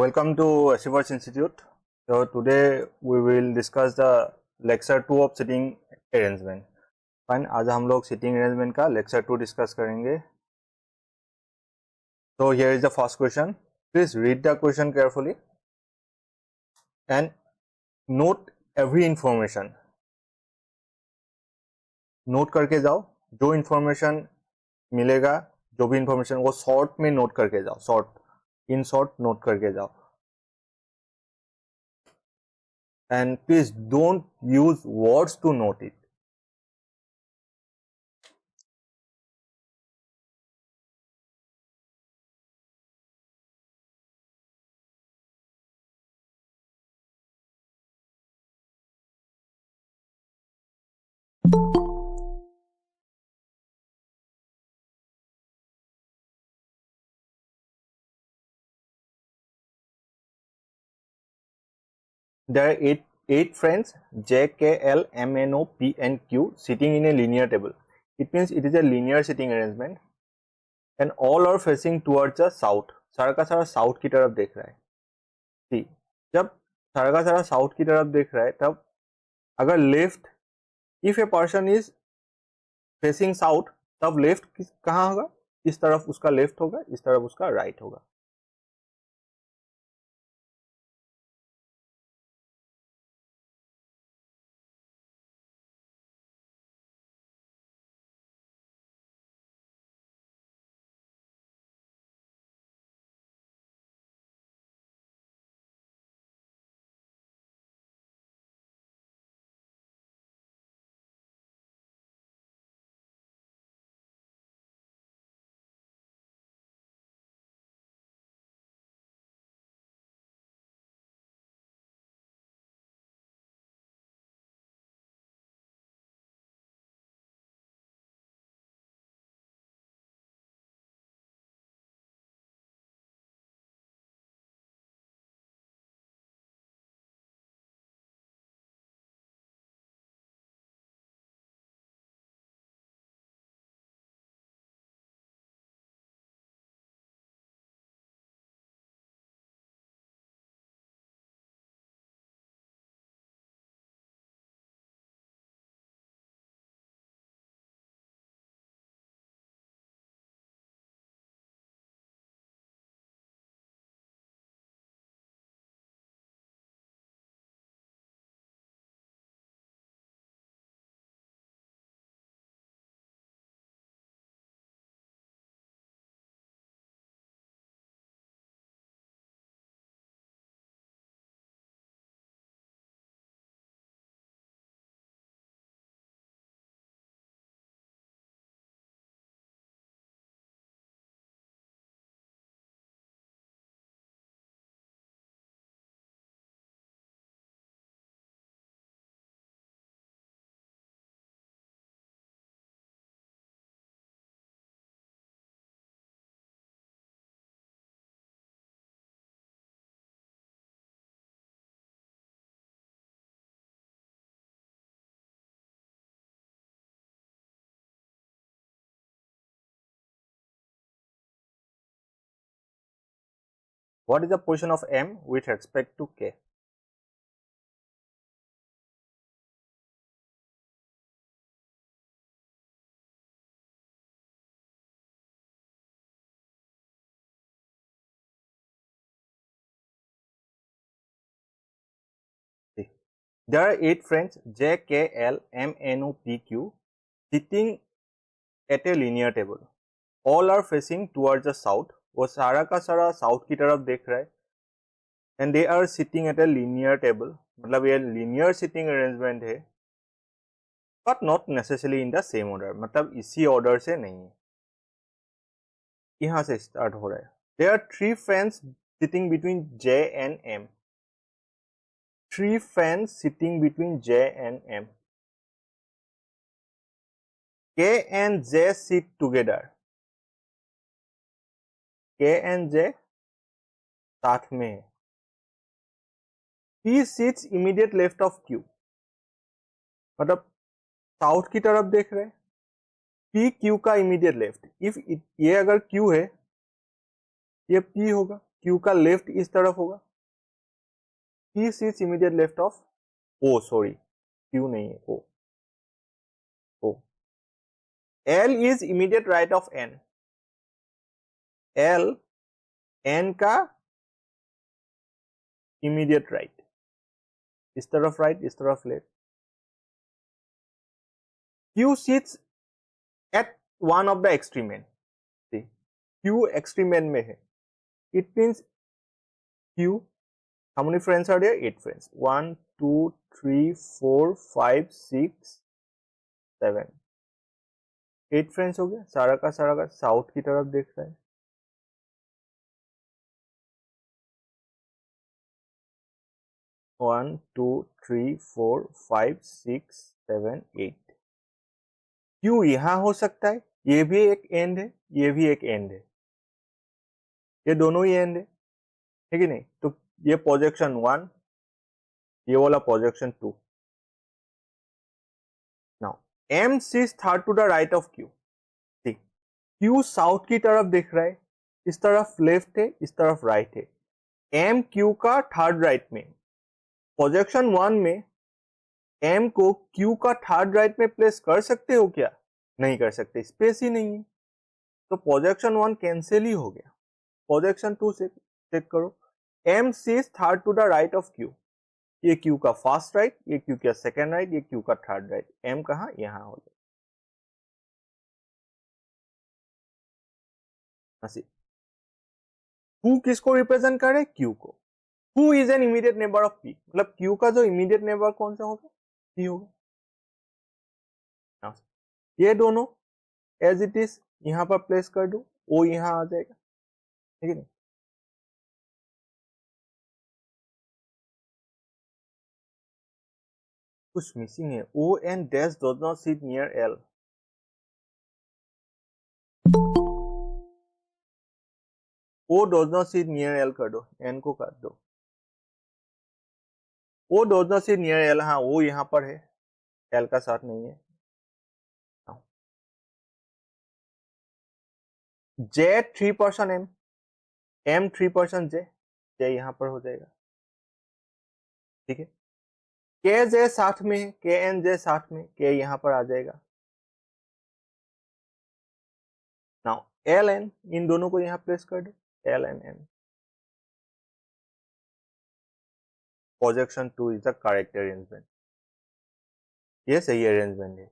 Welcome to Asiverse Institute. So today we will discuss the lecture 2 of sitting arrangement. Fine, आज हम लोग sitting arrangement का lecture 2 discuss करेंगे. So here is the first question. Please read the question carefully and note every information. Note करके जाओ, जो information मिलेगा, जो भी information वो short में note करके जाओ, short, in short note करके जाओ. And please don't use words to note it. There are eight friends J, K, L, M, N, O, P and Q sitting in a linear table. It means it is a linear sitting arrangement and all are facing towards the south. सारा का सारा south की तरफ देख रहा है. See, जब सारा का सारा साउथ की तरफ देख रहा है तब अगर left, if a person is facing south, तब लेफ्ट कहाँ होगा? इस तरफ उसका लेफ्ट होगा, इस तरफ उसका राइट होगा. What is the position of M with respect to K? See, there are eight friends J, K, L, M, N, O, P, Q sitting at a linear table. All are facing towards the south. वो सारा का सारा south की तरफ देख रहा है. And they are sitting at a linear table. मतलब ये linear sitting arrangement है. But not necessarily in the same order. मतलब इसी order से नहीं है. यहाँ से start हो रहा है. There are three fans sitting between J and M. Three fans sitting between J and M. K and J sit together. K and J साथ में है. P sits immediate left of Q. मतलब south की तरफ देख रहे हैं. P Q का इमीडिएट लेफ्ट. इफ ये अगर Q है, ये P होगा Q का लेफ्ट इस तरफ होगा, P seats immediate left of O, sorry Q नहीं है, O. L is immediate right of N. L N का इमीडिएट राइट, इस तरफ राइट, इस तरफ left. Q sits at one of the extreme end. See, Q extreme end में है. It means Q, how many friends are there? 8 friends. 1, 2, 3, 4, 5, 6, 7. 8 friends हो गया. सारा का साउथ की तरफ देख रहा है. One two three four five six seven eight. Q यहां हो सकता है, ये भी एक एंड है, ये भी एक एंड है, ये दोनों ही एंड है, ठीक है नहीं. तो ये प्रोजेक्शन 1, ये वाला प्रोजेक्शन 2. नाउ एम सीज third to the right of Q. ठीक, क्यू साउथ की तरफ देख रहा है, इस तरफ लेफ्ट है, इस तरफ राइट है. एम क्यू का थर्ड राइट में. प्रोजेक्शन 1 में एम को क्यू का थर्ड राइट में प्लेस कर सकते हो क्या? नहीं कर सकते, स्पेस ही नहीं है. तो प्रोजेक्शन 1 कैंसिल ही हो गया. प्रोजेक्शन 2 से चेक करो. एम सीज third to the right of Q. ये क्यू का फर्स्ट राइट, ये क्यू का सेकंड राइट, ये क्यू का थर्ड राइट. एम कहा? यहां हो जाए. हु किसको रिप्रेजेंट करे? क्यू को. Who is an immediate neighbour of P, मतलब क्यू का जो इमीडिएट नेबर कौन सा होगा? पी होगा. ये दोनों एज इट इज यहां पर प्लेस कर दो, ओ यहां आ जाएगा, ठीक है नहीं. कुछ मिसिंग है. O and dash does not sit near L. O does not sit near L कर दो, एन को काट दो. O does not sit near L, हाँ वो यहां पर है, एल का साथ नहीं है. जे 3% एम, एम 3% जे, जे यहां पर हो जाएगा, ठीक है. के जे साथ में है, के एन जे साथ में, के यहां पर आ जाएगा. नाउ एल एन, इन दोनों को यहां प्लेस कर दो, L N N. Projection 2 is the correct arrangement. ये सही अरेंजमेंट है.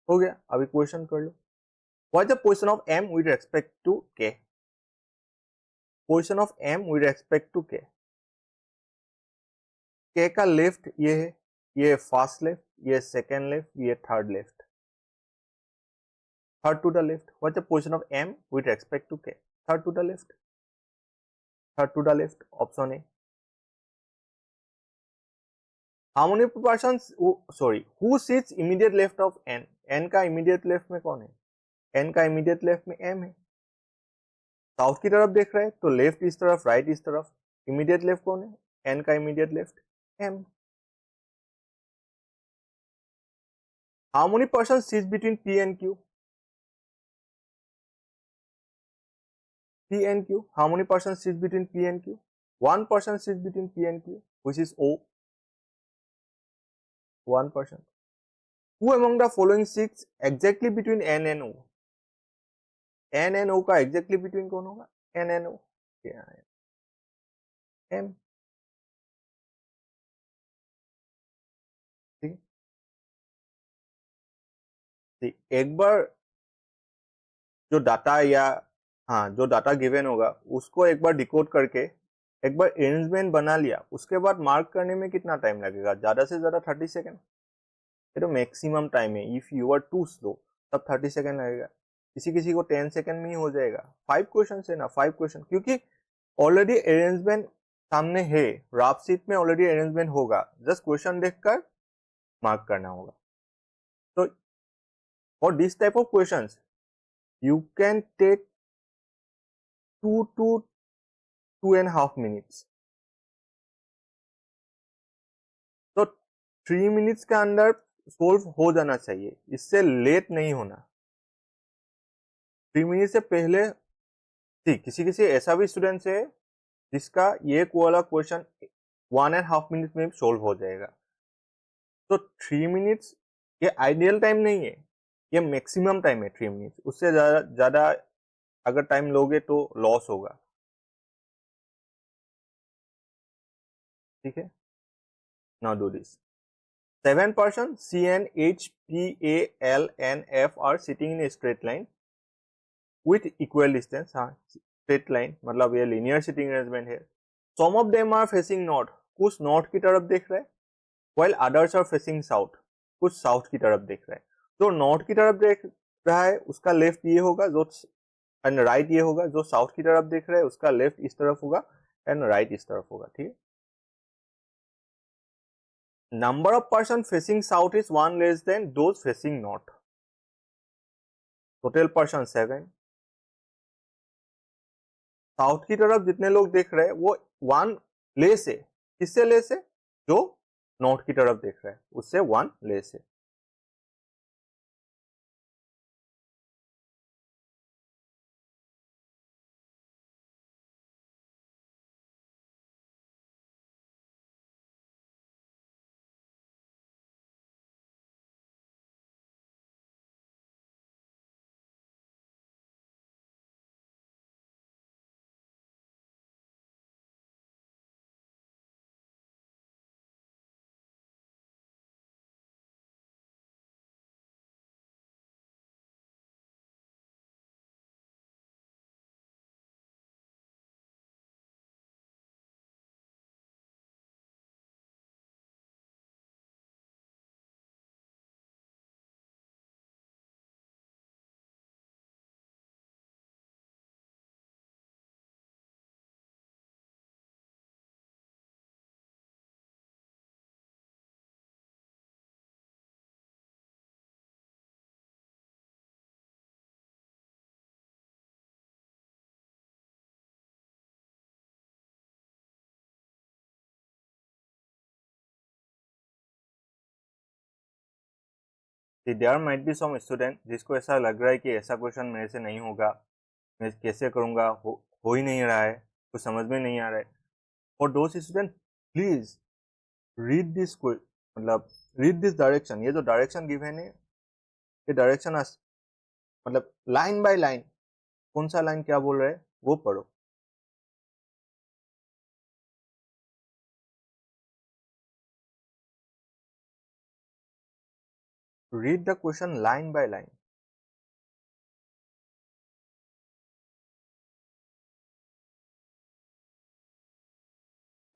हो गया. अभी क्वेश्चन कर लो. What is the position of M with respect to K? Position of M with respect to K. K का लेफ्ट ये है, ये फर्स्ट लेफ्ट, ये सेकंड लेफ्ट, ये third left. Third to the left. What is the position of M with respect to K? Third to the left. Third to the left, option A. How many persons, sorry, who sits immediate left of n? n का immediate left में कौन है? n का immediate left में m है. South की तरफ देख रहे हैं तो लेफ्ट इस तरफ, राइट इस तरफ. इमीडिएट लेफ्ट कौन है? n का immediate left m. How many persons sits between p and q? p and q. How many persons sits between p and q? One person sits between p and q, which is o. One person. Who among the following sits exactly between n and o? n and o का exactly between कौन होगा? n and o. m. ठीक, एक बार जो data या हाँ जो data given होगा उसको एक बार डिकोड करके एक बार अरेंजमेंट बना लिया, उसके बाद मार्क करने में कितना टाइम लगेगा? ज्यादा से ज्यादा 30 सेकेंड. ये तो मैक्सिमम टाइम है. If you are too slow तब 30 सेकेंड लगेगा. किसी किसी को 10 सेकेंड में ही हो जाएगा. 5 क्वेश्चन है ना, 5 क्वेश्चन, क्योंकि ऑलरेडी अरेंजमेंट सामने है, रफ शीट में ऑलरेडी अरेंजमेंट होगा, जस्ट क्वेश्चन देखकर मार्क करना होगा. तो for this type of questions you can take 2 to 2.5 minutes. तो 3 मिनट्स के अंदर सोल्व हो जाना चाहिए, इससे लेट नहीं होना. 3 मिनट से पहले किसी किसी ऐसा भी स्टूडेंट्स है जिसका ये वाला क्वेश्चन 1.5 मिनट में सोल्व हो जाएगा। तो 3 मिनट्स ये आइडियल टाइम नहीं है, ये मैक्सिमम टाइम है 3 मिनट्स। उससे ज्यादा ज्यादा अगर टाइम लोगे तो लॉस होगा। ठीक है, now do this. 7 person C N H P A L N F are sitting in a straight line with equal distance। हाँ, स्ट्रेट लाइन मतलब ये लीनियर सिटिंग अरेंजमेंट है। Some of them are facing north, कुछ north की तरफ देख रहे हैं, while others are facing south, कुछ साउथ की तरफ देख रहे हैं। जो नॉर्थ की तरफ देख रहा है उसका लेफ्ट ये होगा, जो एंड राइट ये होगा। जो साउथ की तरफ देख रहा है उसका लेफ्ट इस तरफ होगा एंड राइट इस तरफ होगा। ठीक है। Number of person facing south is 1 less than those facing north. Total person 7। South की तरफ जितने लोग देख रहे हैं वो 1 लेस है। किससे लेस है? जो नॉर्थ की तरफ देख रहा है उससे 1 लेस है। There might be some student जिसको ऐसा लग रहा है कि ऐसा क्वेश्चन मेरे से नहीं होगा, मैं कैसे करूंगा, हो ही नहीं रहा है, कुछ समझ में नहीं आ रहा है। For those student please read this, मतलब रीड दिस डायरेक्शन। ये जो डायरेक्शन गिवन है ये डायरेक्शन मतलब लाइन बाय लाइन कौन सा लाइन क्या बोल रहा है वो पढ़ो। Read the question line by line.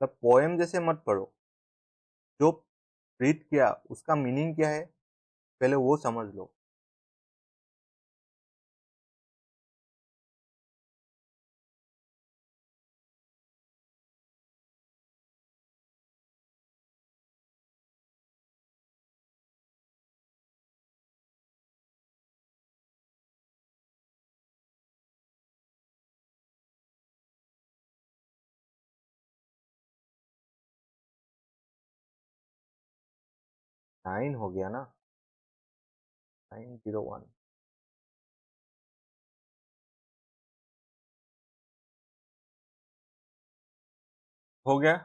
मतलब पोएम जैसे मत पढ़ो। जो रीड किया उसका मीनिंग क्या है पहले वो समझ लो। नाइन हो गया ना, 901। हो गया।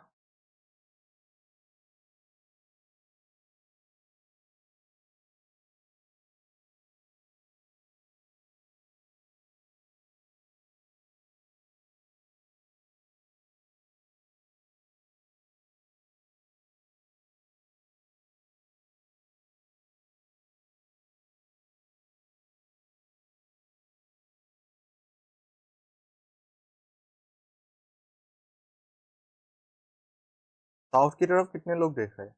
साउथ की तरफ कितने लोग देख रहे हैं?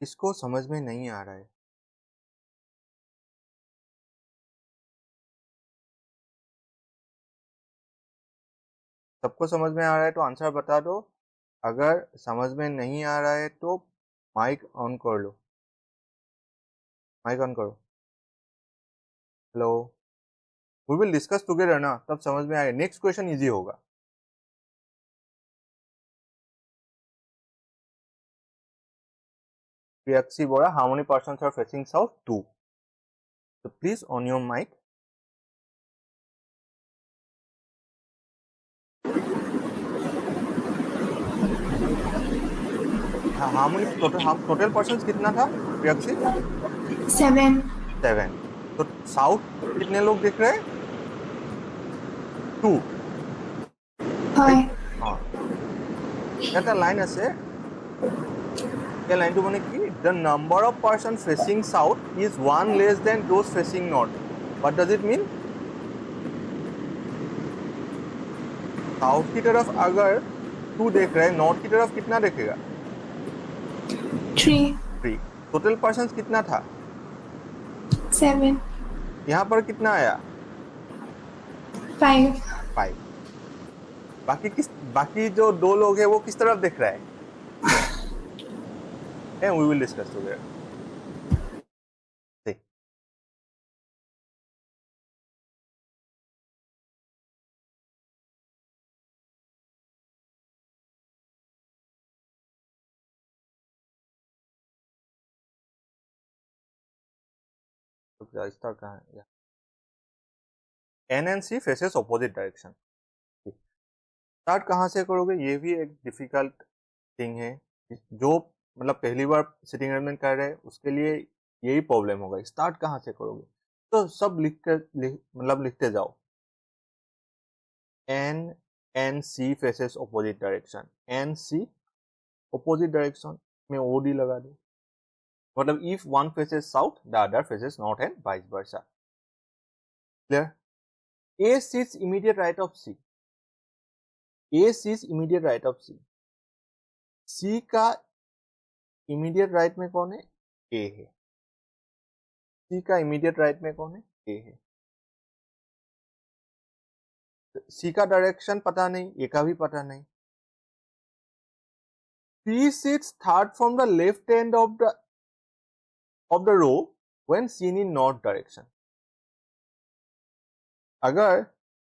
इसको समझ में नहीं आ रहा है। सबको समझ में आ रहा है तो आंसर बता दो, अगर समझ में नहीं आ रहा है तो माइक ऑन कर लो, माइक ऑन करो। Hello, we will discuss together ना, तब समझ में आएगा। नेक्स्ट क्वेश्चन इजी होगा। Priyaksi Bora, how many persons are facing south? 2. So please on your mic. How many total persons कितना था प्रियक्षी? 7. 7. तो साउथ कितने लोग दिख रहे हैं? 2. হয় हाँ, এটা লাইন আছে, এই লাইনটো মানে কি? The number of persons facing south is 1 less than those facing north. What does it mean? South की तरफ अगर 2 देख रहे हैं, नॉर्थ की तरफ कितना देखेगा? 3. 3. टोटल पर्सन्स कितना था? 7. यहाँ पर कितना आया? 5. 5. बाकी जो 2 लोग हैं वो किस तरफ देख रहा है? And we will discuss together. See. तो स्टार्ट कहाँ है? N and C faces opposite direction. Start कहाँ से करोगे? ये भी एक डिफिकल्ट थिंग है, जो मतलब पहली बार सिटिंग अरेंजमेंट कर रहे हैं उसके लिए यही प्रॉब्लम होगा। स्टार्ट कहाँ से करोगे? तो सब लिखते जाओ। N and C faces opposite direction. N C opposite direction में OD लगा दो। मतलब if one faces south, the other faces north and vice versa. Clear? A sits immediate right of C. A sits immediate right of C. C का immediate right में कौन है? A है। C का इमीडिएट राइट में कौन है? A है। C का डायरेक्शन पता नहीं, A का भी पता नहीं। P sits third from the left end of the row when seen in north direction. अगर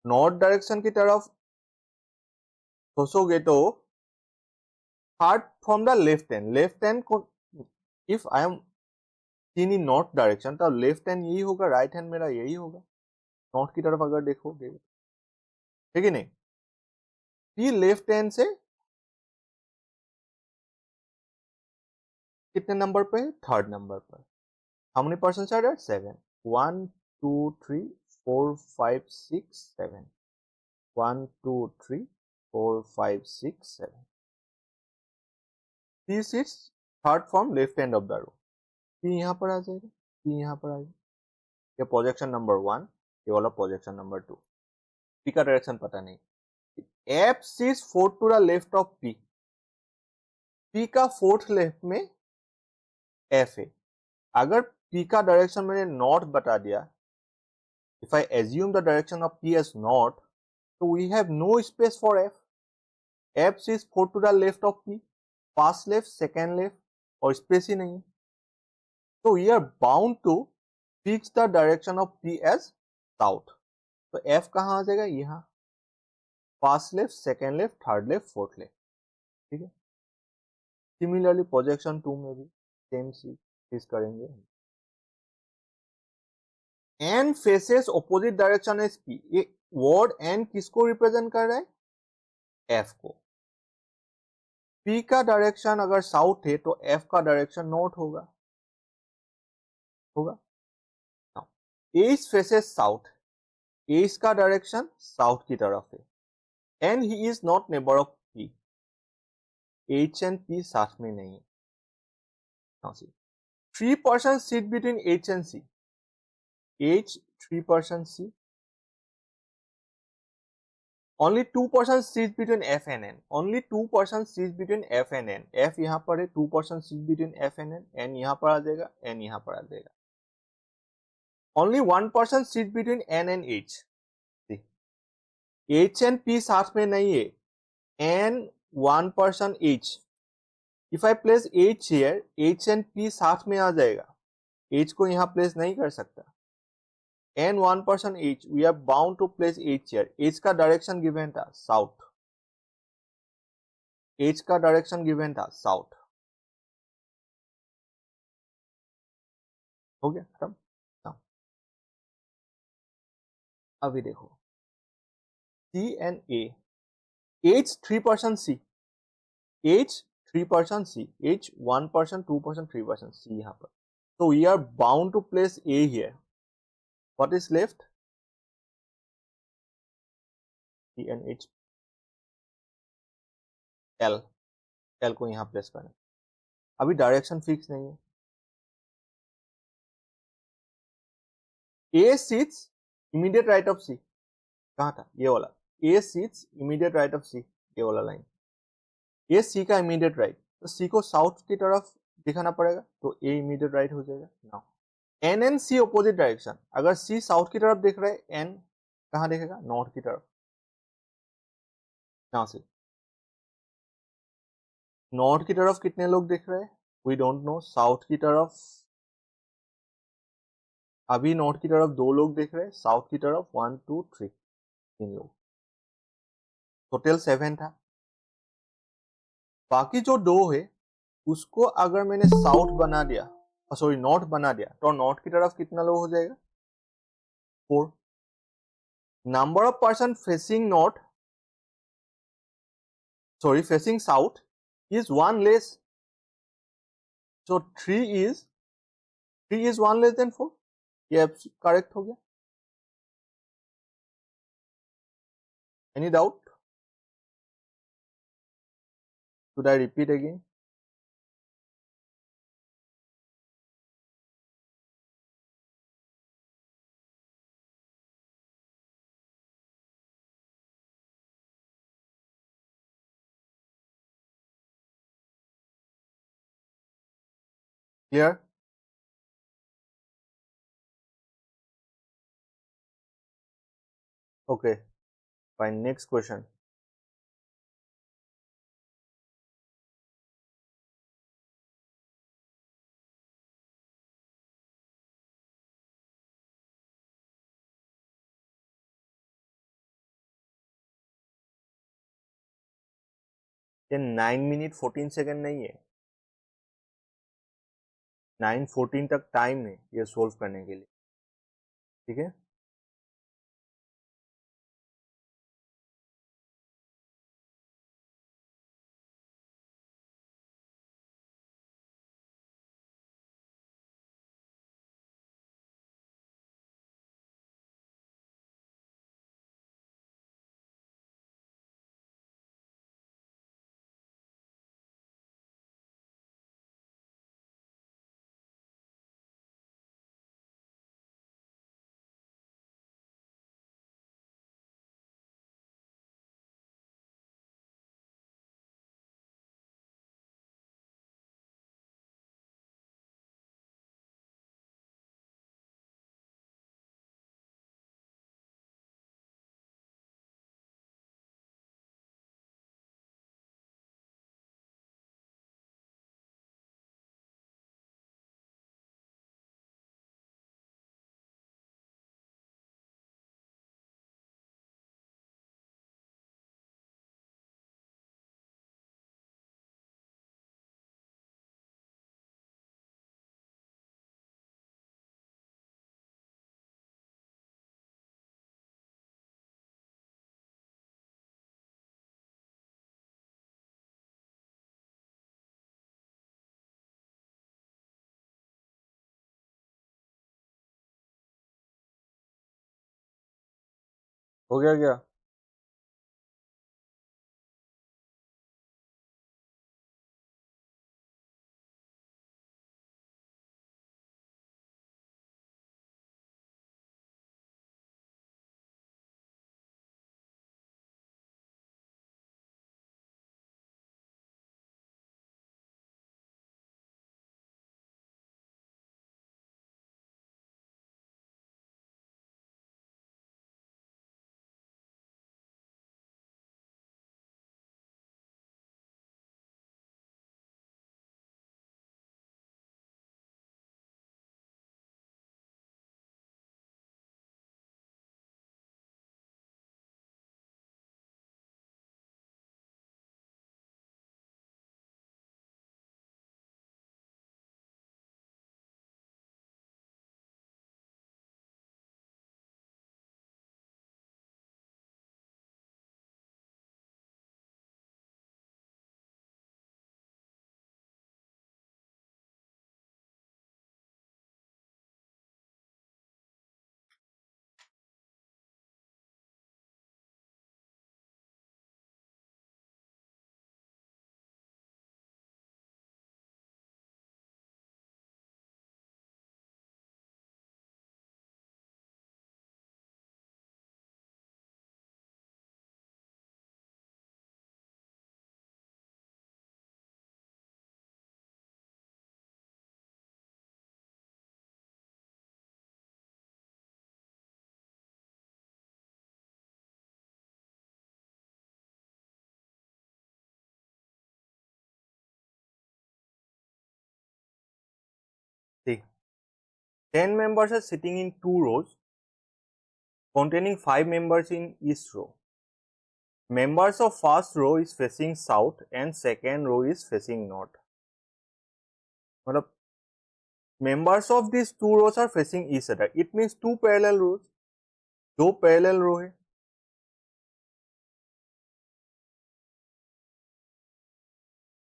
नॉर्थ डायरेक्शन की तरफ सोचोगे तो third from the left end को, if I am seen in north direction तो लेफ्ट हैंड यही होगा, right hand मेरा यही होगा। नॉर्थ की तरफ अगर देखोगे, ठीक है नहीं? पी लेफ्ट हैंड से कितने नंबर पे है? थर्ड नंबर पर। How many persons are there? 7. 1 2 3 4 5 6 7. 1 2 3 4 5 6 7. P sits third from left end of the row. P यहाँ पर आ जाएगा, P यहाँ पर आ जाएगा। ये प्रोजेक्शन नंबर 1, ये वाला प्रोजेक्शन नंबर 2। P का डायरेक्शन पता नहीं। F sits fourth to the left of P. P का फोर्थ लेफ्ट में F है। अगर P का डायरेक्शन मैंने नॉर्थ बता दिया, if I assume the direction of P as north, so we have no space for F. F sits fourth to the left of P, first left, second left, और space ही नहीं। So we are bound to fix the direction of P as south. तो F कहाँ आ जाएगा? यहाँ। First left, second left, third left, fourth left, ठीक है। Similarly projection 2 में भी सेम चीज करेंगे। N faces opposite direction as P. ये वर्ड एन किसको रिप्रेजेंट कर रहा है? एफ को। पी का डायरेक्शन अगर साउथ है तो एफ का डायरेक्शन नॉर्थ होगा। H faces south. एच का डायरेक्शन साउथ की तरफ है, and he is not neighbour of P. H and P साथ में नहीं है। 3 persons sit between H and C. H 3 persons C. Only 2% sits between F and N. Only 2% sits between F and N. F यहाँ पर है, 2% sits between F and N. N यहाँ पर आ जाएगा, N यहाँ पर आ जाएगा. Only 1% sits between N and H. See, H and P साथ में नहीं है. N 1% H. If I place H here, H and P साथ में आ जाएगा. H को यहाँ place नहीं कर सकता. N 1% H, we are bound to place H here. H का डायरेक्शन गिवन था साउथ. H का डायरेक्शन गिवन था साउथ. हो गया खत्म. अभी देखो C and A. H 3% C. H 3% C. H 1%, 2%, 3% C यहाँ पर. So we are bound to place A here. What is left? C and H. L. L को यहाँ प्लेस करना. अभी डायरेक्शन फिक्स नहीं है. A sits immediate right of C. कहाँ था ये वाला. A sits immediate right of C. ये वाला लाइन. A C का immediate right. तो C को साउथ की तरफ दिखाना पड़ेगा, तो A immediate right हो जाएगा. Now N and C opposite direction. अगर C साउथ की तरफ देख रहा है, N कहाँ देखेगा? नॉर्थ की तरफ. नाउ से नॉर्थ की तरफ कितने लोग देख रहे हैं? We don't no. साउथ की तरफ अभी नॉर्थ की तरफ 2 लोग देख रहे हैं. साउथ की तरफ 1 2 3 3 लोग. टोटल 7 था. बाकी जो 2 है उसको अगर मैंने साउथ बना दिया, सॉरी नॉर्थ बना दिया, तो नॉर्थ की तरफ कितना लोग हो जाएगा? 4. Number of person facing north, sorry facing south is 1 less. So 3 is 1 less than 4. ये करेक्ट हो गया. Any doubt? Should I repeat again? Clear? Okay. Fine. Next question. ये 9 मिनट 14 सेकंड नहीं है. 9:14 तक टाइम है ये सोल्व करने के लिए. ठीक है. हो गया क्या? 10 members are sitting in 2 rows containing 5 members in each row. Members of first row is facing south and second row is facing north. मतलब members of these 2 rows are facing each other. It means 2 parallel rows. 2 parallel row है.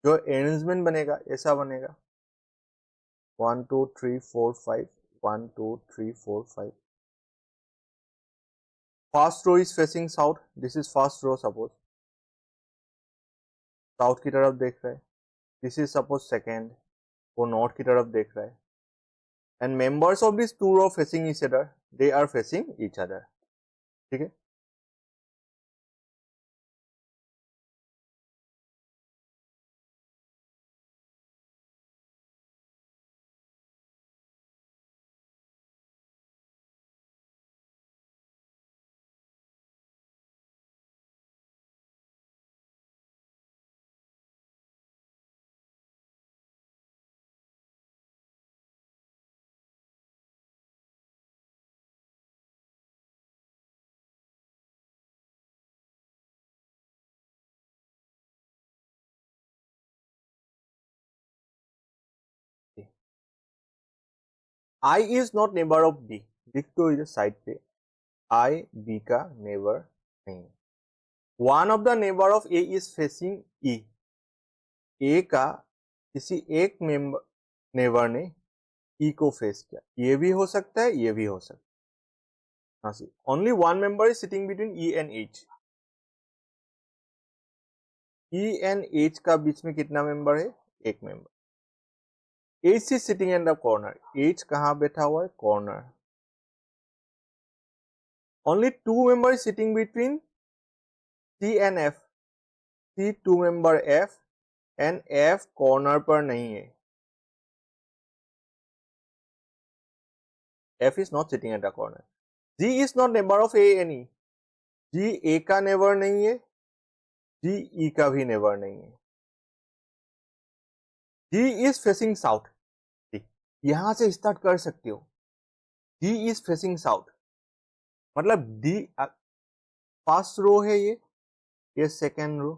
जो arrangement बनेगा ऐसा बनेगा 1 2 3 4 5 1 2 3 4 5. First row is facing south. This is first row suppose. South की तरफ देख रहा है. This is suppose second. वो नॉर्थ की तरफ देख रहा है. And members of these 2 row facing each other. They are facing each other. ठीक है. I is not neighbor of B. लिख दो इधर साइड पे. I B का neighbor नहीं. One of the neighbor of A is facing E. A का किसी एक neighbor ने E को फेस किया. ये भी हो सकता है, ये भी हो सकता है. Only one member is sitting between E and H. E and H का बीच में कितना मेंबर है? एक member. H is sitting in the corner. H कहाँ बैठा हुआ है? Corner. Only 2 members sitting between C and F. C 2 member F and F corner पर नहीं है. F is not sitting at the corner. G is not neighbor of A and E. G A का neighbor नहीं है. G E का भी neighbor नहीं है. G is facing south. यहां से स्टार्ट कर सकते हो. D is facing south. मतलब D फर्स्ट रो है ये सेकेंड रो,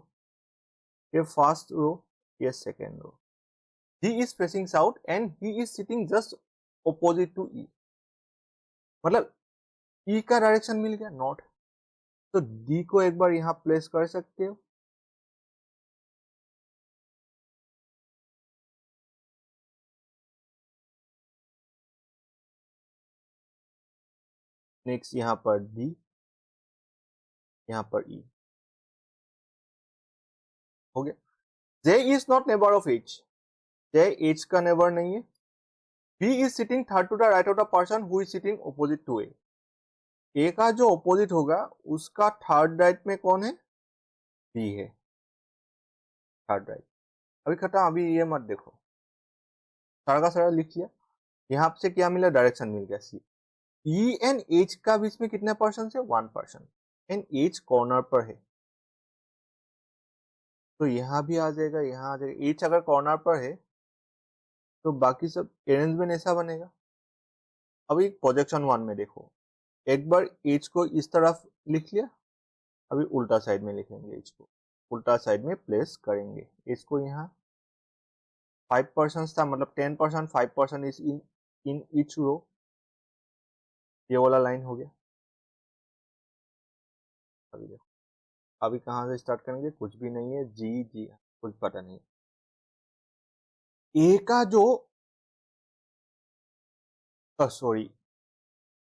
ये फर्स्ट रो, ये second row. D is facing south and he is sitting just opposite to E. मतलब E का डायरेक्शन मिल गया नॉर्थ. तो D को एक बार यहां प्लेस कर सकते हो. नेक्स्ट यहां पर D, यहां पर E हो गया. J is not neighbor of H. J H का neighbor नहीं है. B is sitting third to the right of the person who is sitting opposite to A. A का जो opposite होगा उसका थर्ड राइट में कौन है? B है. Third right. अभी खत्म. अभी ये मत देखो. सारा का सारा लिख लिया. यहाँ से क्या मिला? डायरेक्शन मिल गया. C. E एंड H का बीच में कितने पर्सन है? 1%. एंड H कॉर्नर पर है तो यहाँ भी आ जाएगा, यहाँ आ जाएगा. H अगर कॉर्नर पर है तो बाकी सब अरेंजमेंट ऐसा बनेगा. अभी प्रोजेक्शन 1 में देखो. एक बार H को इस तरफ लिख लिया. अभी उल्टा साइड में लिखेंगे. H को उल्टा साइड में प्लेस करेंगे. H को यहाँ 5% था, मतलब 10%, 5% इज इन ईच रो. ये वाला लाइन हो गया. अभी देखो, अभी कहाँ से स्टार्ट करेंगे? कुछ भी नहीं है. जी कुछ पता नहीं. ए का जो सॉरी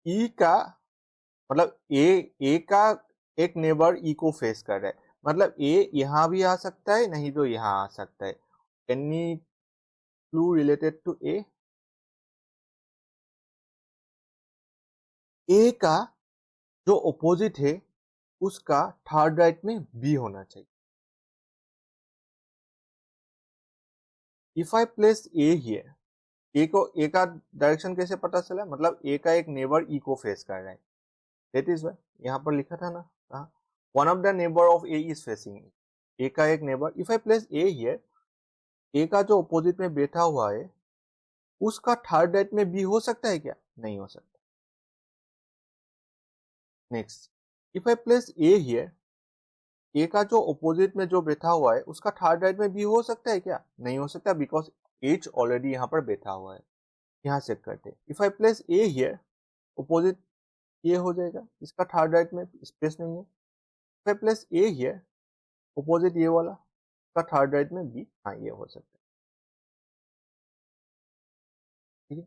ई का मतलब ए का एक नेबर ई को फेस कर रहा है. मतलब ए यहां भी आ सकता है, नहीं तो यहां आ सकता है. एनी क्लू रिलेटेड टू ए? ए का जो ऑपोजिट है उसका थर्ड राइट में बी होना चाहिए. If I place A here, A का डायरेक्शन कैसे पता चला? मतलब ए का एक नेबर ई को फेस कर रहा है. दैट इज व्हाई यहाँ पर लिखा था ना, one of the neighbour of A is facing. A का एक नेबर. If I place A here, A का जो ऑपोजिट में बैठा हुआ है उसका थर्ड राइट में बी हो सकता है क्या? नहीं हो सकता। Next, if I place A here, A का जो ऑपोजिट में जो बैठा हुआ है उसका थर्ड राइट में बी हो सकता है क्या? नहीं हो सकता, बिकॉज एच ऑलरेडी यहाँ पर बैठा हुआ है। यहाँ चेक करते हैं, if I place A here, opposite ये हो जाएगा, इसका थर्ड राइट में स्पेस नहीं है। If I place A here, opposite ये वाला, इसका थर्ड राइट में बी, हाँ ये हो सकता है। ठीक है,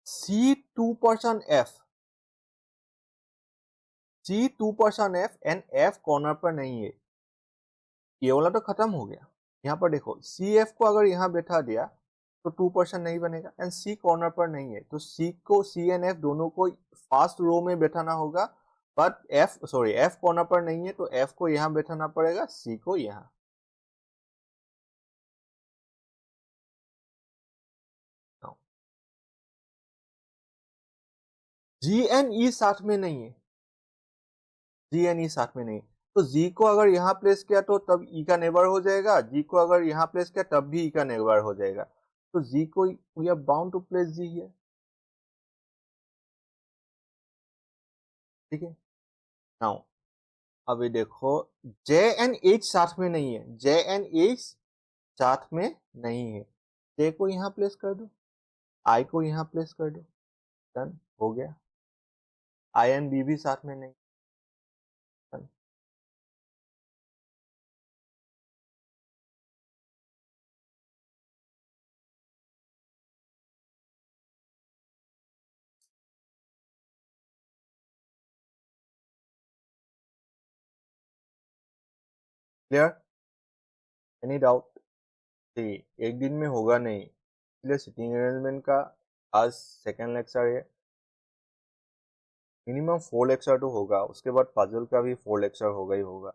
C2% F, C2% F and F corner पर नहीं है, ये वाला तो खत्म हो गया। यहाँ पर देखो, CF को अगर यहाँ बैठा दिया तो 2% नहीं बनेगा, एंड C कॉर्नर पर नहीं है, तो C को, C एंड F दोनों को फर्स्ट रो में बैठाना होगा, बट F कॉर्नर पर नहीं है, तो F को यहाँ बैठाना पड़ेगा, C को यहाँ। G एंड E साथ में नहीं है, G एंड E साथ में नहीं, तो G को अगर यहाँ प्लेस किया तो तब E का नेबर हो जाएगा, G को अगर यहाँ प्लेस किया तब भी E का नेबर हो जाएगा, तो G को we are bound to place G here. ठीक है, नाउ अभी देखो, J एंड H साथ में नहीं है, J एंड H साथ में नहीं है, J को यहाँ प्लेस कर दो, I को यहाँ प्लेस कर दो, डन हो गया। I एंड B भी साथ में नहीं, डन। क्लियर? Any doubt? ठीक, एक दिन में होगा नहीं, इसलिए सिटिंग अरेंजमेंट का आज सेकेंड लेक्चर है, मिनिमम 4 लेक्चर तो होगा, उसके बाद पजल का भी 4 लेक्चर होगा ही होगा।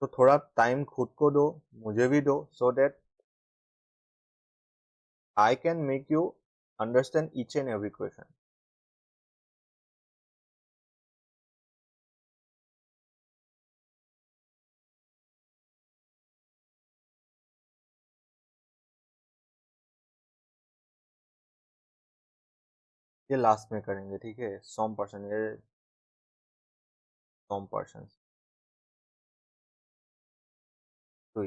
तो थोड़ा टाइम खुद को दो, मुझे भी दो, so that I can make you understand each and every question. ये लास्ट में करेंगे, ठीक है, सम पर्सन, ये सम पर्सन, तो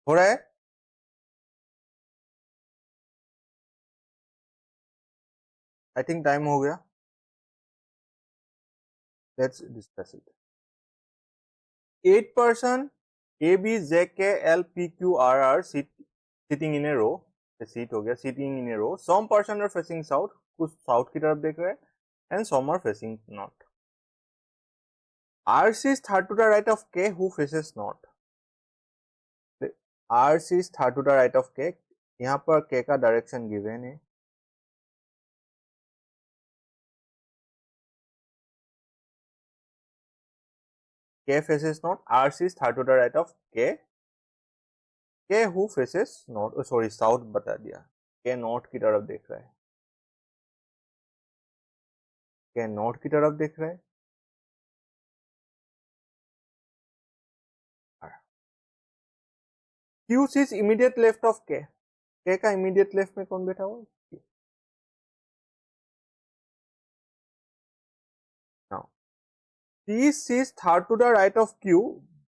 हो रहा है? आई थिंक टाइम हो गया. Let's discuss it. 8 person A, B, J, K, L, P, Q, R are sitting in a row. Seat हो गया, sitting in a row. Some person are facing south, कुछ south की तरफ देख रहे हैं, and some are facing north. R C is third to the right of K, who faces north. R C is third to the right of K. यहाँ पर K का direction given है. K faces north. R C is third to the right of K. K who faces north, sorry south बता दिया. K north की तरफ देख रहा है. K नॉर्थ की तरफ देख रहा है. Q is immediate left of K. K का immediate left में कौन बैठा हुआ है? Now P sits third to the right of Q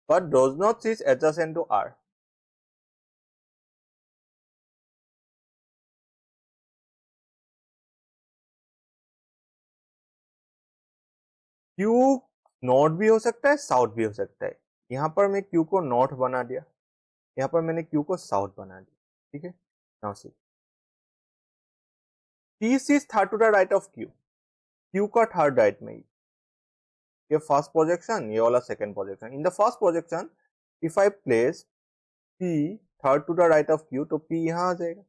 but does not sit adjacent to R. Q north भी हो सकता है, साउथ भी हो सकता है. यहाँ पर मैं Q को नॉर्थ बना दिया, यहाँ पर मैंने Q को साउथ बना दिया. ठीक है. Now C P sits third to the right of Q. Q का थर्ड राइट में, ये फर्स्ट प्रोजेक्शन, ये वाला second projection. In the first projection if I place P third to the right of Q तो P यहाँ आ जाएगा.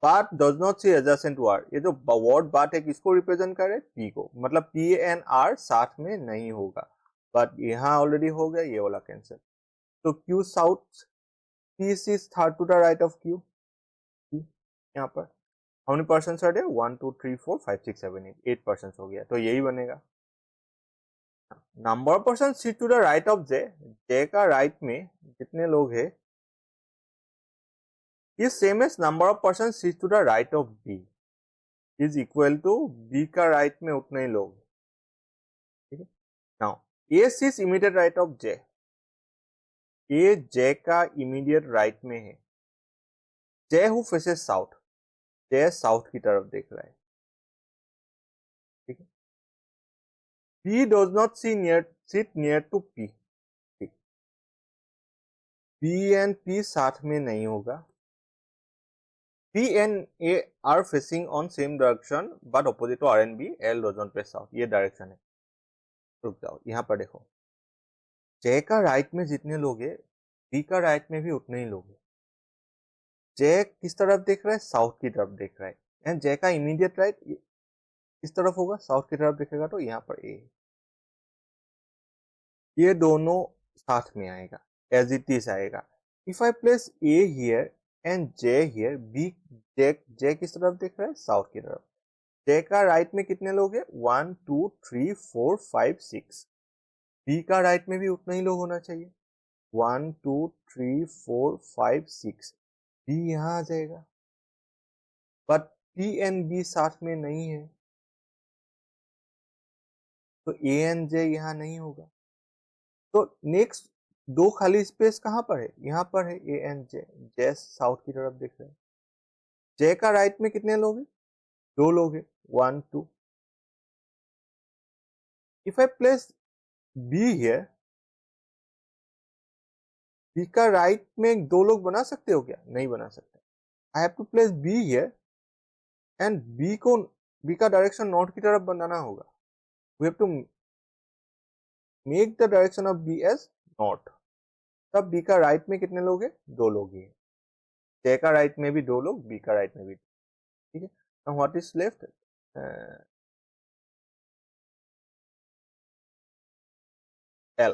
but does not see adjacent to R. ये जो वर्ड but है किसको रिप्रेजेंट कर रहे हैं? P को. मतलब P एंड R साथ में नहीं होगा. बट यहाँ ऑलरेडी हो गया, ये वाला कैंसिल. तो Q south, P is third to the right of Q. यहाँ पर how many persons are there? 1 2 3 4 5 6 7 8 8 persons हो गया. तो यही बनेगा. Number of person sit to the right of J. J का राइट में कितने लोग हैं? is same as number of persons sit to the right of B is equal to B का राइट में उतने ही लोग. ठीक है. Now A sits immediate right of J. A J का immediate राइट में है. J who faces south. J south की तरफ देख रहा है. ठीक है. B does not sit near to P. ठीक. B and P साथ में नहीं होगा. P and A are facing on same direction but opposite to R and B. L does not face south. ये डायरेक्शन है. रुक जाओ, यहाँ पर देखो. J का राइट में जितने लोग हैं, B का राइट में भी उतने ही लोग हैं. J किस तरफ देख रहा है? साउथ की तरफ देख रहा है. एंड J का इमीडिएट राइट किस तरफ होगा? साउथ की तरफ देखेगा. तो यहाँ पर A, ये दोनों साथ में आएगा, एज इट इज आएगा. If I place A here and J here, J किस तरफ देख रहा है? साउथ की तरफ. J का राइट में कितने लोग हैं? 1 2 3 4 5 6. B का राइट में भी उतना ही लोग होना चाहिए. 1 2 3 4 5 6. B यहाँ आ जाएगा. बट P and B साथ में नहीं है, तो A and J यहाँ नहीं होगा. तो नेक्स्ट दो खाली स्पेस कहाँ पर है? यहाँ पर है A and J. J south की तरफ देख रहे हैं. J का राइट में कितने लोग हैं? दो लोग हैं. 1 2. If I place B here, B का राइट में दो लोग बना सकते हो क्या? नहीं बना सकते. I have to place B here and B का डायरेक्शन नॉर्थ की तरफ बनाना होगा. We have to make the direction of B as north. तब B का राइट में कितने लोग हैं? दो लोग ही हैं. J का राइट में भी दो लोग, B का राइट में भी. ठीक है. Now what is left? L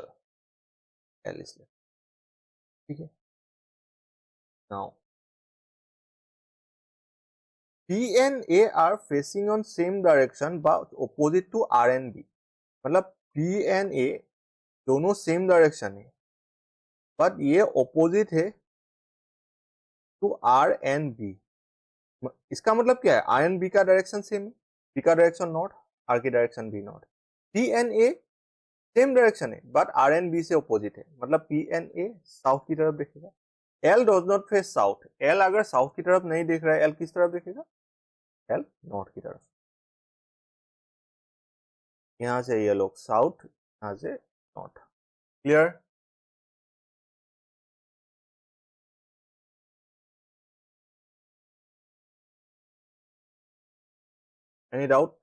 is left. ठीक है. Now P and A are facing on same direction but opposite to R and B. मतलब P and A दोनों सेम डायरेक्शन है, बट ये ऑपोजिट है टू R and B. इसका मतलब क्या है? R and B का डायरेक्शन सेम है. P का डायरेक्शन नॉर्थ, R की डायरेक्शन भी north. P and A same direction है बट आर एंड बी से अपोजिट है, मतलब पी एंड ए साउथ की तरफ देखेगा। L does not face south, L अगर साउथ की तरफ नहीं देख रहा है, एल किस तरफ देखेगा? एल नॉर्थ की तरफ। यहां से ये लोग साउथ, यहां से north. Clear? Any doubt?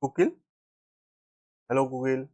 Kukil, hello Kukil.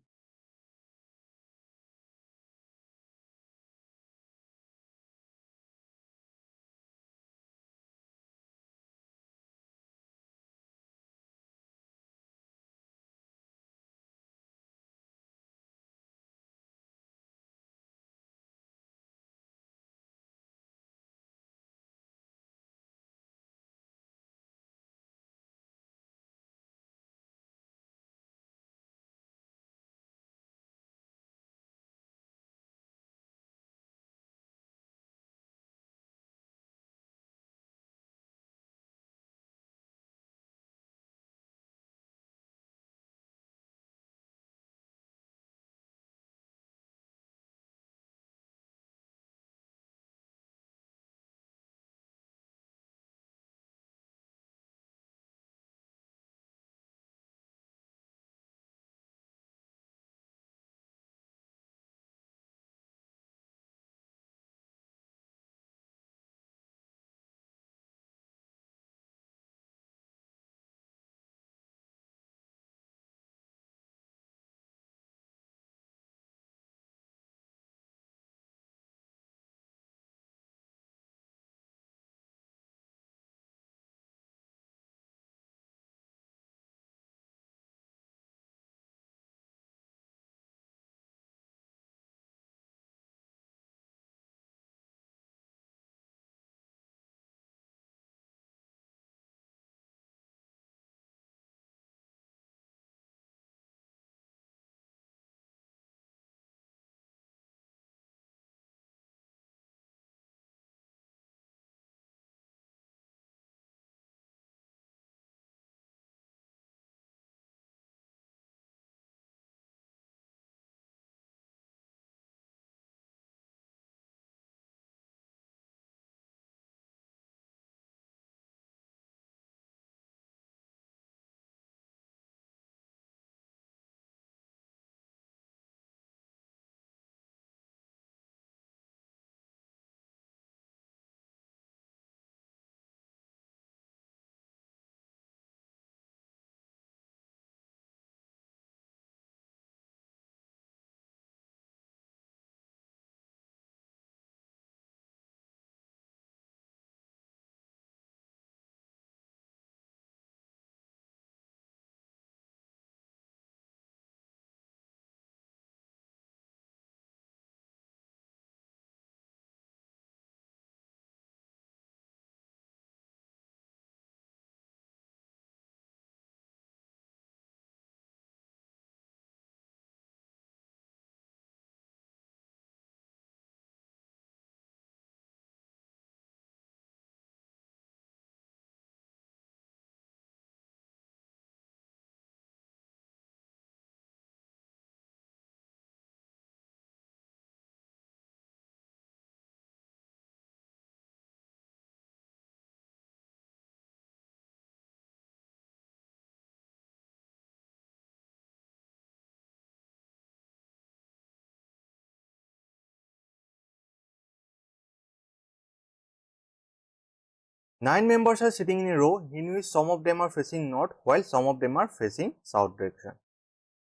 Nine members are sitting in a row in which some of them are facing north while some of them are facing south direction.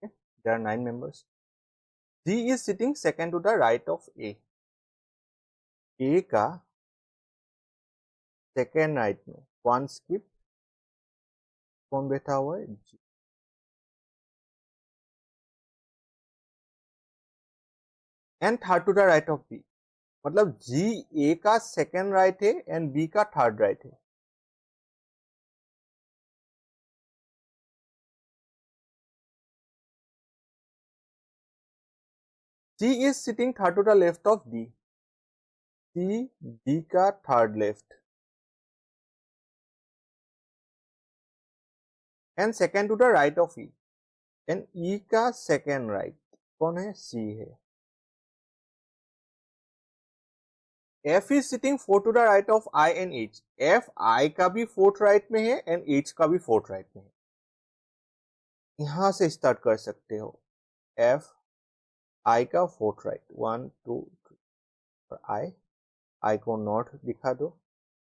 Okay. There are 9 members. D is sitting second to the right of A. A का second right में one skip कौन बैठा हुआ है? G. And third to the right of B. मतलब G A का second right है and B का थर्ड राइट है। C is sitting third to the left of D. C D का third left and second to the right of E and E का second right कौन है? C है। F is sitting fourth to the right of I and H. F I का भी fourth right में है and H का भी फोर्थ राइट में है। यहां से स्टार्ट कर सकते हो। एफ आई का फोर्थ राइट 1 2 3 और आई को नॉर्थ दिखा दो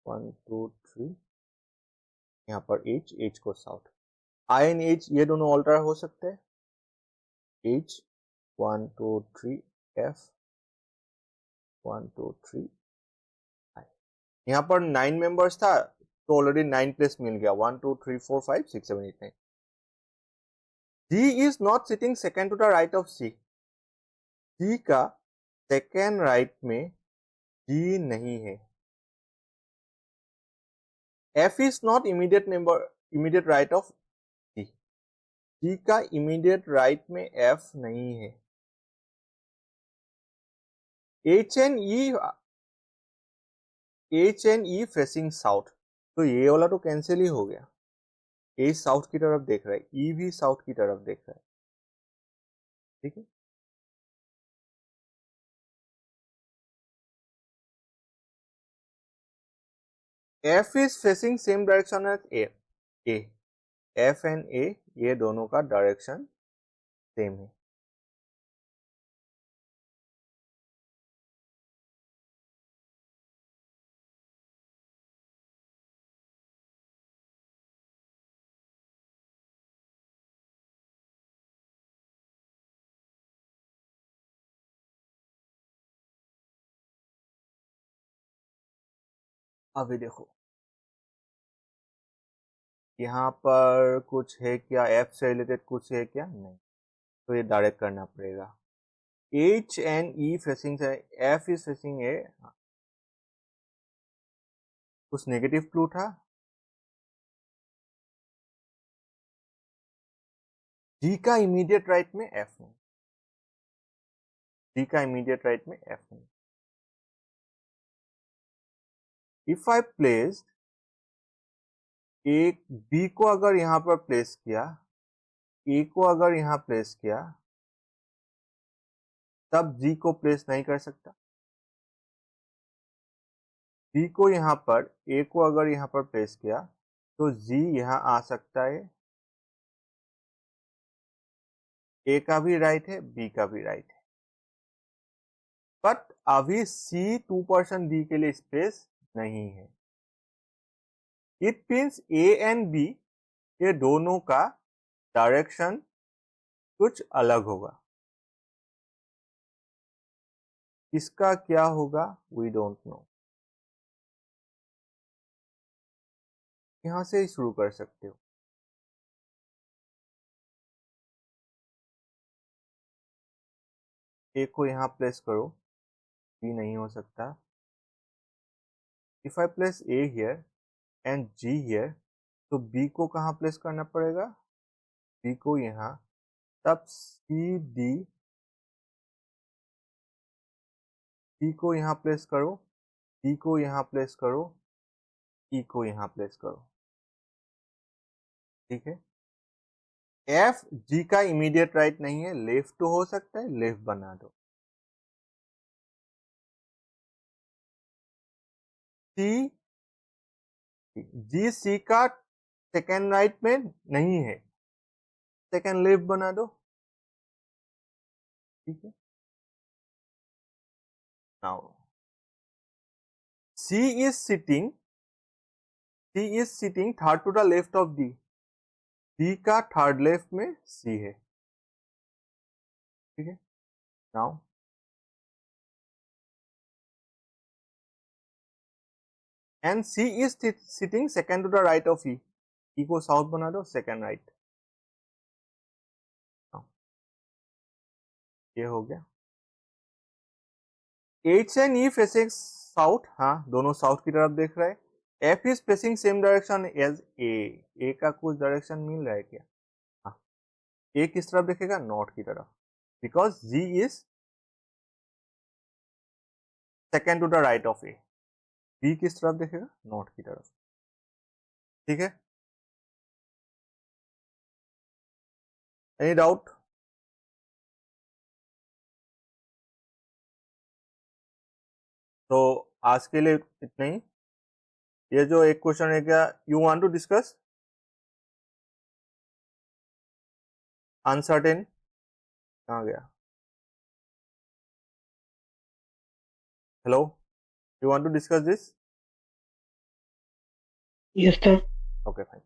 1 2 3। यहाँ पर एच को साउथ। आई एंड एच ये दोनों ऑल्टर हो सकते हैं। एच 1 2 3 एफ 1 2 3 आई। यहाँ पर 9 मेंबर्स था तो ऑलरेडी 9 प्लेस मिल गया 1 2 3 4 5 6 7 8 9। D is not sitting second to the right of C. D का सेकेंड राइट में D नहीं है। F is not immediate right of D. D का immediate right में F नहीं है। H and E facing south, तो ये वाला तो कैंसिल ही हो गया। H साउथ की तरफ देख रहा है, E भी साउथ की तरफ देख रहा है। ठीक है, F is facing same direction as A. F and A ये दोनों का डायरेक्शन सेम है। अभी देखो यहाँ पर कुछ है क्या? F से रिलेटेड कुछ है क्या? नहीं, तो ये डायरेक्ट करना पड़ेगा। H and E फेसिंग से F इज फेसिंग ए, कुछ नेगेटिव क्लू था। D का इमीडिएट राइट में F नहीं, D का इमीडिएट राइट में F नहीं। इफ आई प्लेस एक B को अगर यहाँ पर प्लेस किया, A को अगर यहाँ प्लेस किया, तब G को प्लेस नहीं कर सकता। B को यहाँ पर A को अगर यहाँ पर प्लेस किया तो G यहाँ आ सकता है। A का भी राइट है, B का भी राइट है, बट अभी C 2% B के लिए स्पेस नहीं है। It means A and B ये दोनों का डायरेक्शन कुछ अलग होगा। इसका क्या होगा? We don't know. यहां से ही शुरू कर सकते हो। ए को यहां प्लेस करो, बी नहीं हो सकता। If I place A here and G here, तो बी को कहां प्लेस करना पड़ेगा? बी को यहां, तब सी डी, सी को यहां प्लेस करो, डी को यहां प्लेस करो, ई को यहां प्लेस करो। ठीक है, एफ जी का इमीडिएट राइट नहीं है, लेफ्ट तो हो सकता है, लेफ्ट बना दो। सी जी सी का सेकेंड राइट में नहीं है, सेकेंड लेफ्ट बना दो। ठीक है, now C is sitting third to the left of D. D का थर्ड लेफ्ट में सी है। ठीक है, now and C is sitting second to the right of E. E को साउथ बना दो, सेकेंड राइट। ये हो गया। H and E facing south, हाँ दोनों साउथ की तरफ देख रहा है। F is facing same direction as A, A का कुछ डायरेक्शन मिल रहा है क्या? हाँ, A किस तरफ देखेगा? नॉर्थ की तरफ, because G is second to the right of A। B किस तरफ देखेगा? नॉर्थ की तरफ। ठीक है, एनी डाउट? तो आज के लिए इतना ही। ये जो एक क्वेश्चन है, क्या you want to discuss? Uncertain कहाँ गया? Hello, you want to discuss this? Yes, sir. Okay, fine.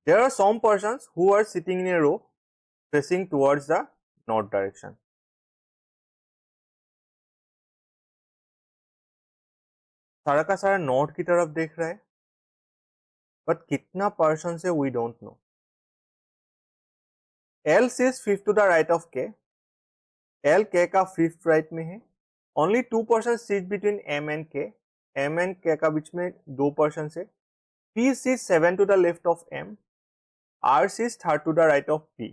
There are some persons who are sitting in a row facing towards the north direction. सारा का सारा north की तरफ देख रहा है, बट कितना पर्सन से we don't know. L sits fifth to the right of K. L K का फिफ्थ राइट में है। Only 2% sit between M and K. M and K का बीच में 2% है। P sits 7 to the left of M. R sits third to the right of P.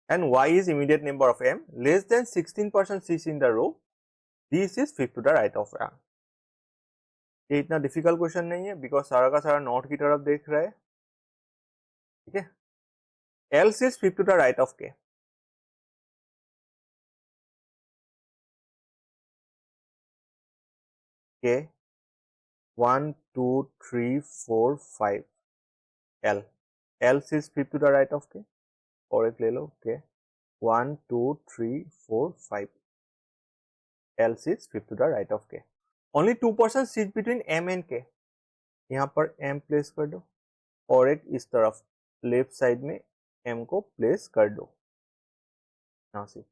And Y is immediate neighbor of M. Less than 16% sits in the row. D is fifth to the right of M. ये इतना difficult question नहीं है, because सारा का सारा north की तरफ देख रहा है। ठीक है, L sits fifth to the right of K. K 1 2 3 4 5 L sits fifth to the right of K। और एक ले लो, K 1 2 3 4 5 L sits fifth to the right of K. Only 2% sits between M and K. यहाँ पर M place कर दो और एक इस तरफ लेफ्ट साइड में M को प्लेस कर दो। यहाँ से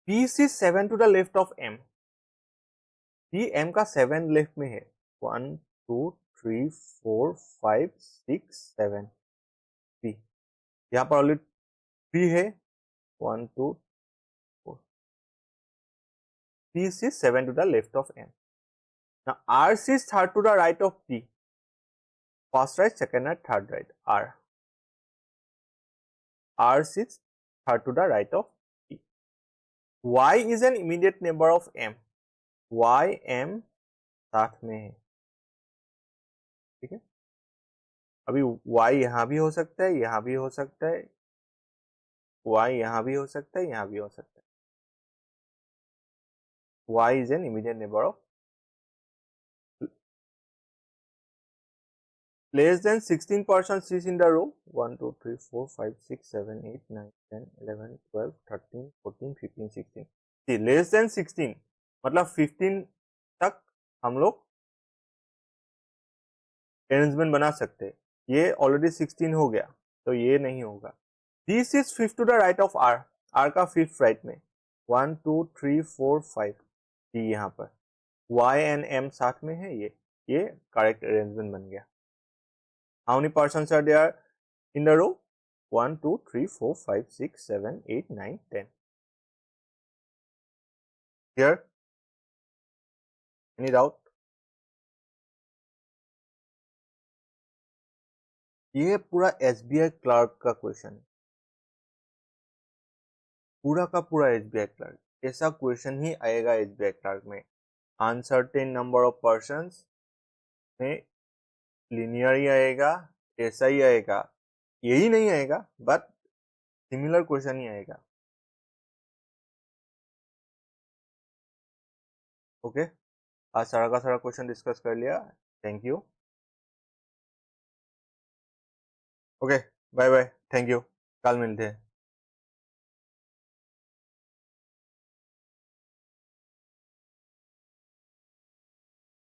P sits 7 to the left of M. P M का 7 लेफ्ट में है। 1 2 3 4 5 6 7 P यहाँ पर ऑलरेडी 3 है। 1 2 4 P sits 7 to the left of M. Now R sits third to the right of P. First right, second right, third right. R sits third to the right of P. Y is an immediate neighbor of M. Y M साथ में है। ठीक है, अभी Y यहाँ भी हो सकता है, यहाँ भी हो सकता है, Y यहाँ भी हो सकता है, यहाँ भी हो सकता है। Y is an immediate neighbor of less than 16% sits in the row 1 2 3 4 5 6 7 8 9 10 11 12 13 14 15 16। see, less than 16 मतलब 15 तक हम लोग अरेंजमेंट बना सकते हैं। ये ऑलरेडी 16 हो गया, तो ये नहीं होगा। This is fifth to the right of R. R का फिफ्थ राइट में 1 2 3 4 5 D यहाँ पर Y and M साथ में है। ये करेक्ट अरेंजमेंट बन गया। How many persons are there in the row? 1 2 3 4 5 6 7 8 9 10. Here, any doubt? ये पूरा SBI क्लर्क का क्वेश्चन है, पूरा का पूरा SBI क्लर्क। ऐसा क्वेश्चन ही आएगा SBI क्लर्क में। अनसर्टेन नंबर ऑफ पर्सन्स में लिनियर ही आएगा, ऐसा ही आएगा, यही नहीं आएगा, बट सिमिलर क्वेश्चन ही आएगा। ओके, आज सारा का सारा क्वेश्चन डिस्कस कर लिया। Thank you. Okay, bye bye, thank you, कल मिलते हैं।